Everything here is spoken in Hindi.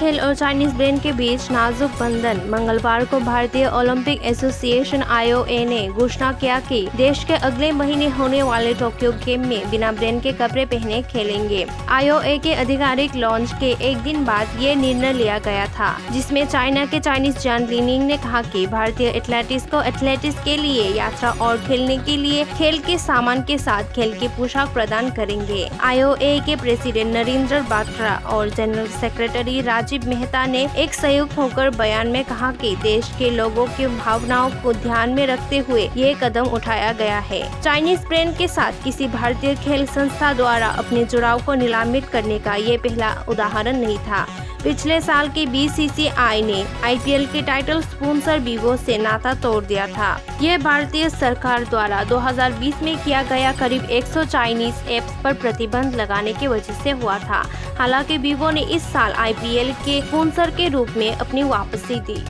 खेल और चाइनीज ब्रांड के बीच नाजुक बंधन। मंगलवार को भारतीय ओलंपिक एसोसिएशन (IOA) ने घोषणा किया कि देश के अगले महीने होने वाले टोक्यो गेम में बिना ब्रांड के कपड़े पहने खेलेंगे। IOA के आधिकारिक लॉन्च के एक दिन बाद ये निर्णय लिया गया था, जिसमें चाइना के चाइनीज जान लिनिंग ने कहा कि भारतीय एथलेटिक्स को एथलेटिक्स के लिए यात्रा और खेलने के लिए खेल के सामान के साथ खेल की पोशाक प्रदान करेंगे। IOA के प्रेसिडेंट नरेंद्र बात्रा और जनरल सेक्रेटरी राजीव मेहता ने एक संयुक्त होकर बयान में कहा कि देश के लोगों की भावनाओं को ध्यान में रखते हुए ये कदम उठाया गया है। चाइनीज ब्रांड के साथ किसी भारतीय खेल संस्था द्वारा अपने जुड़ाव को नीलामित करने का ये पहला उदाहरण नहीं था। पिछले साल के BCCI ने IPL के टाइटल स्पॉन्सर वीवो से नाता तोड़ दिया था। यह भारतीय सरकार द्वारा 2020 में किया गया करीब 100 चाइनीज ऐप्स पर प्रतिबंध लगाने की वजह से हुआ था। हालांकि वीवो ने इस साल IPL के स्पॉन्सर के रूप में अपनी वापसी दी।